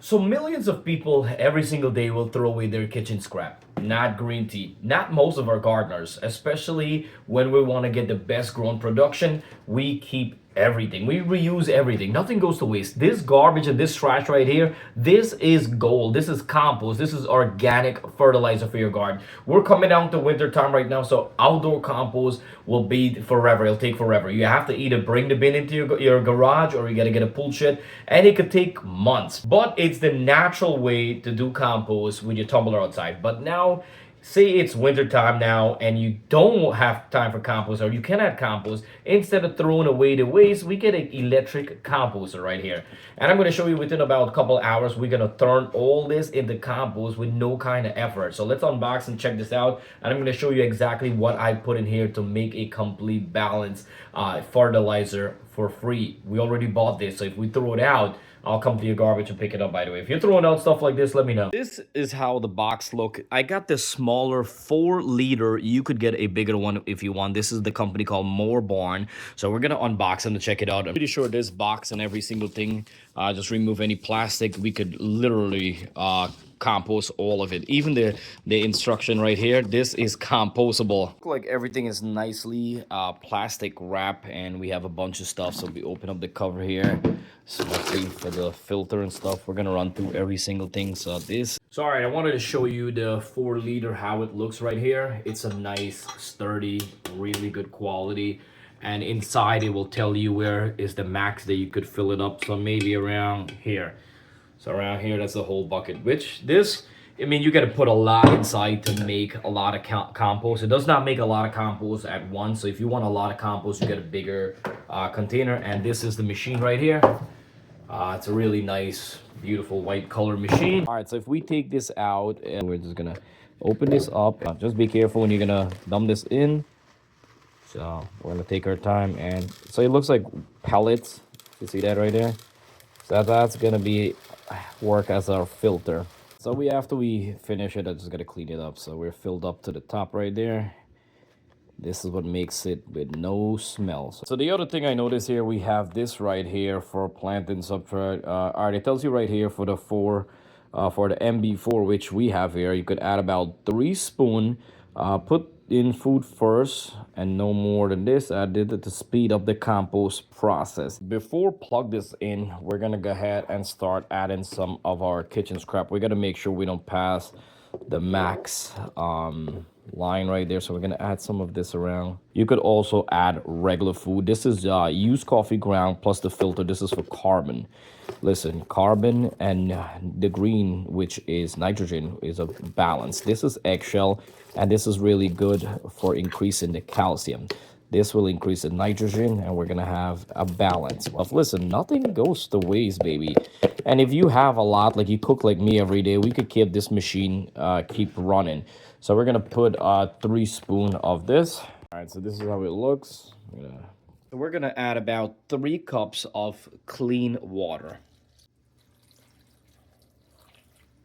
So millions of people every single day will throw away their kitchen scrap. Not green tea. Not most of our gardeners, especially when we want to get the best grown production. We keep everything. We reuse everything. Nothing goes to waste. This garbage and this trash right here, this is gold. This is compost. This is organic fertilizer for your garden. We're coming down to winter time right now, so outdoor compost will be forever. It'll take forever. You have to either bring the bin into your garage or you got to get a pull shed, and it could take months. But it's the natural way to do compost with your tumbler outside. But now, say it's winter time now and you don't have time for compost, or you cannot compost, instead of throwing away the waste, we get an electric composter right here. And I'm going to show you within about a couple hours, we're going to turn all this into compost with no kind of effort. So let's unbox and check this out, and I'm going to show you exactly what I put in here to make a complete balanced fertilizer for free. We already bought this, so if we throw it out, I'll come to your garbage and pick it up, by the way. If you're throwing out stuff like this, let me know. This is how the box look. I got the smaller 4-liter. You could get a bigger one if you want. This is the company called Moreborn. So we're going to unbox them to check it out. I'm pretty sure this box and every single thing, just remove any plastic. We could literally compost all of it. Even the instruction right here, this is compostable. Look like everything is nicely plastic wrap, and we have a bunch of stuff. So we open up the cover here, so for the filter and stuff. We're gonna run through every single thing. So this, sorry, I wanted to show you the 4-liter, how it looks right here. It's a nice, sturdy, really good quality, and inside it will tell you where is the max that you could fill it up. So maybe around here. So around here, that's the whole bucket, which this, I mean, you got to put a lot inside to make a lot of compost. It does not make a lot of compost at once. So if you want a lot of compost, you get a bigger container. And this is the machine right here. It's a really nice, beautiful white color machine. All right, so if we take this out, and we're just gonna open this up. Just be careful when you're gonna dump this in. So we're gonna take our time. And so it looks like pellets. You see that right there? So that's gonna be work as our filter. So after we finish it, I just gotta clean it up. So we're filled up to the top right there. This is what makes it with no smell. So the other thing I noticed here, we have this right here for plant and substrate. All right, it tells you right here for the MB-4, which we have here, you could add about 3 spoons. Put in food first and no more than this. I did it to speed up the compost process. Before plug this in, we're gonna go ahead and start adding some of our kitchen scrap. We gotta make sure we don't pass the max line right there. So we're gonna add some of this around. You could also add regular food. This is used coffee ground plus the filter. This is for carbon. Listen, carbon and the green, which is nitrogen, is a balance. This is eggshell, and this is really good for increasing the calcium. This will increase the nitrogen, and we're gonna have a balance. But listen, nothing goes to waste, baby. And if you have a lot, like you cook like me every day, we could keep this machine keep running. So we're gonna put 3 spoons of this. All right, so this is how it looks. We're gonna add about 3 cups of clean water.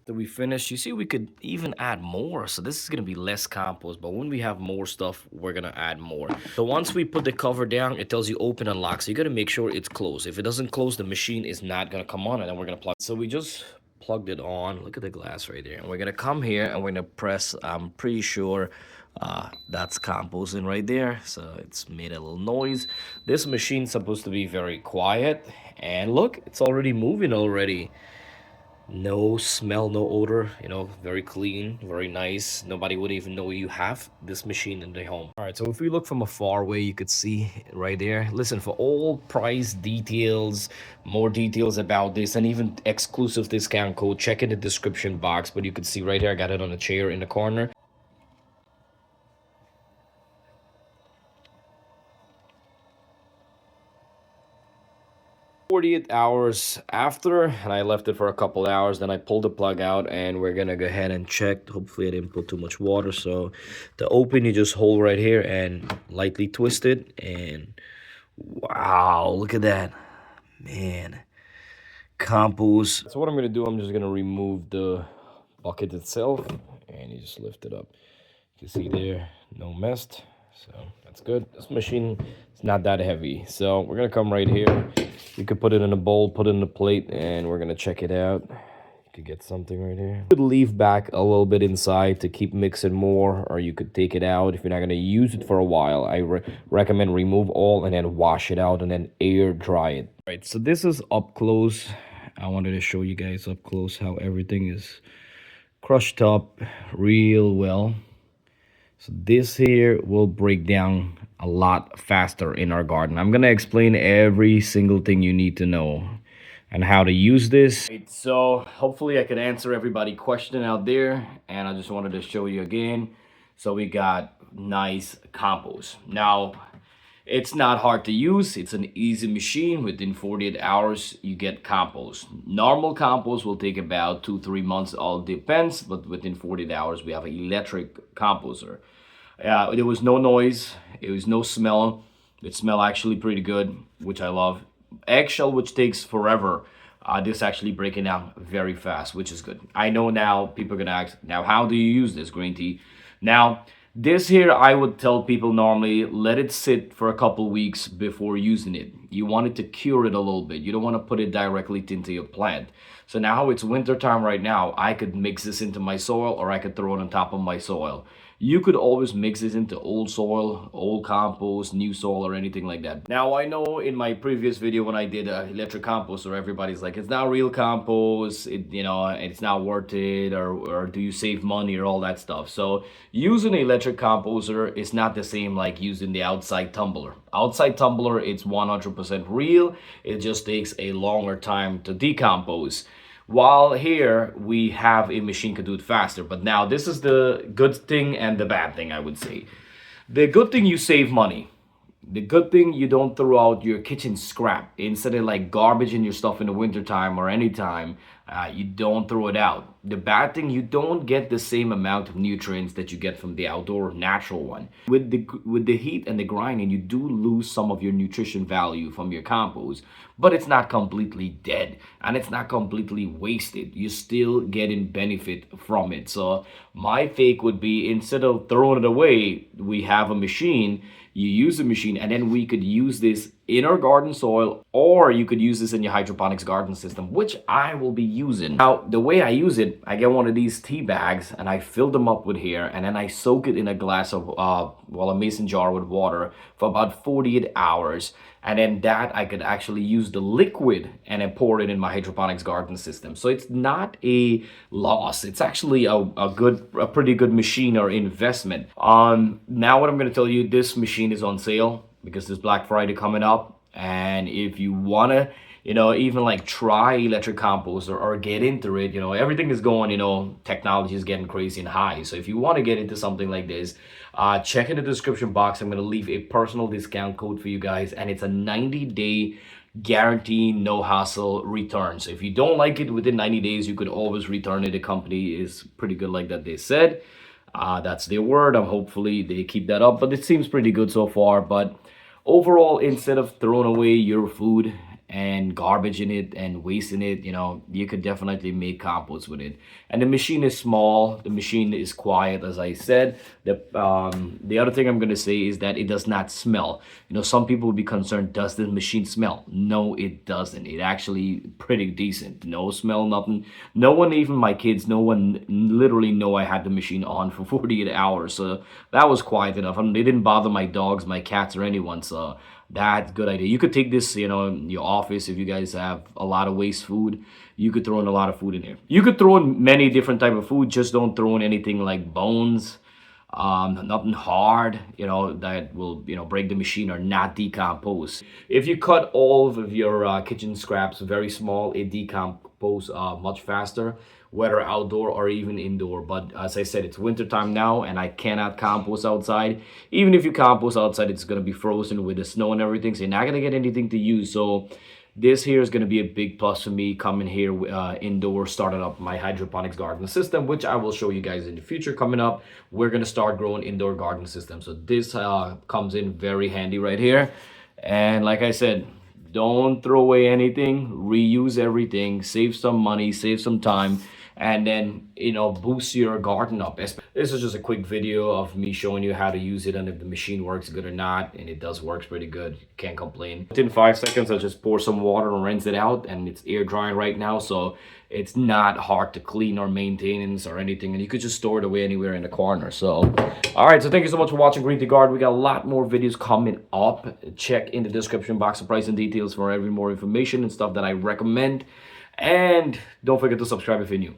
That we finish, you see, we could even add more. So this is gonna be less compost, but when we have more stuff, we're gonna add more. So once we put the cover down, it tells you open and lock. So you gotta make sure it's closed. If it doesn't close, the machine is not gonna come on, and then we're gonna plug. So we just plugged it on. Look at the glass right there. And we're gonna come here and we're gonna press, I'm pretty sure that's composting right there. So it's made a little noise. This machine's supposed to be very quiet, and look, it's already moving already. No smell, no odor, you know, very clean, very nice. Nobody would even know you have this machine in their home. All right, so if we look from a far away, you could see right there. Listen, for all price details, more details about this, and even exclusive discount code, check in the description box. But you could see right here, I got it on a chair in the corner. 48 hours after, and I left it for a couple hours. Then I pulled the plug out, and we're gonna go ahead and check. Hopefully I didn't put too much water. So to open, you just hold right here and lightly twist it, and wow, look at that, man, compost. So what I'm gonna do, I'm just gonna remove the bucket itself, and you just lift it up. You can see there, no mess. So that's good. This machine is not that heavy. So we're gonna come right here. You could put it in a bowl, put it in a plate, and we're gonna check it out. You could get something right here. You could leave back a little bit inside to keep mixing more, or you could take it out if you're not going to use it for a while. I recommend remove all and then wash it out and then air dry it. All right, so this is up close. I wanted to show you guys up close how everything is crushed up real well. So this here will break down a lot faster in our garden. I'm gonna explain every single thing you need to know and how to use this. Right, so hopefully I can answer everybody question out there, and I just wanted to show you again. So we got nice compost. Now, it's not hard to use. It's an easy machine. Within 48 hours, you get compost. Normal compost will take about 2-3 months. All depends, but within 48 hours, we have an electric composter. There was no noise. It was no smell. It smelled actually pretty good, which I love. Eggshell, which takes forever. This actually breaking down very fast, which is good. I know now people are gonna ask, now how do you use this green tea? Now, this here, I would tell people normally, let it sit for a couple weeks before using it. You want it to cure it a little bit. You don't want to put it directly into your plant. So now it's winter time right now. I could mix this into my soil, or I could throw it on top of my soil. You could always mix this into old soil, old compost, new soil, or anything like that. Now, I know in my previous video when I did electric composter, everybody's like, it's not real compost, it's not worth it, or do you save money, or all that stuff. So using an electric composter is not the same like using the outside tumbler. Outside tumbler, it's 100% real. It just takes a longer time to decompose. While here, we have a machine can do it faster. But now, this is the good thing and the bad thing, I would say. The good thing, you save money. The good thing, you don't throw out your kitchen scrap. Instead of like garbage in your stuff in the wintertime or anytime, you don't throw it out. The bad thing, you don't get the same amount of nutrients that you get from the outdoor natural one. With the heat and the grinding, you do lose some of your nutrition value from your compost, but it's not completely dead and it's not completely wasted. You're still getting benefit from it. So my take would be, instead of throwing it away, we have a machine. You use the machine, and then we could use this in our garden soil, or you could use this in your hydroponics garden system, which I will be using. Now, the way I use it, I get one of these tea bags and I fill them up with here, and then I soak it in a glass of, a mason jar with water for about 48 hours. And then that I could actually use the liquid and then pour it in my hydroponics garden system. So it's not a loss. It's actually a pretty good machine or investment. Now what I'm going to tell you, this machine is on sale because there's Black Friday coming up. And if you want to, even like try electric composter or get into it, everything is going, technology is getting crazy and high. So if you want to get into something like this, check in the description box. I'm going to leave a personal discount code for you guys, and it's a 90-day guarantee, no hassle return. So if you don't like it within 90 days, you could always return it. The company is pretty good like that, they said. That's their word. Hopefully they keep that up, but it seems pretty good so far. But overall, instead of throwing away your food and garbage in it and wasting it, you could definitely make compost with it. And the machine is small, the machine is quiet, as I said. The other thing I'm going to say is that it does not smell. Some people would be concerned, does the machine smell? No, it doesn't. It actually pretty decent. No smell, nothing. No one, even my kids, no one literally know I had the machine on for 48 hours. So that was quiet enough. They didn't bother my dogs, my cats, or anyone. So that's a good idea. You could take this, in your office. If you guys have a lot of waste food, you could throw in a lot of food in here. You could throw in many different type of food. Just don't throw in anything like bones, nothing hard, that will, break the machine or not decompose. If you cut all of your kitchen scraps very small, it decomposes much faster, whether outdoor or even indoor. But as I said, it's winter time now, and I cannot compost outside. Even if you compost outside, it's going to be frozen with the snow and everything, so you're not going to get anything to use. So this here is going to be a big plus for me coming here indoors, starting up my hydroponics garden system, which I will show you guys in the future coming up. We're going to start growing indoor garden system. So this comes in very handy right here. And like I said, don't throw away anything, reuse everything, save some money, save some time, and then, you know, boost your garden up. This is just a quick video of me showing you how to use it and if the machine works good or not, and it does works pretty good. Can't complain. Within 5 seconds, I just pour some water and rinse it out, and it's air drying right now, so it's not hard to clean or maintenance or anything, and you could just store it away anywhere in the corner. So all right, so thank you so much for watching Green Tea Garden. We got a lot more videos coming up. Check in the description box the price and details for every more information and stuff that I recommend, and don't forget to subscribe if you're new.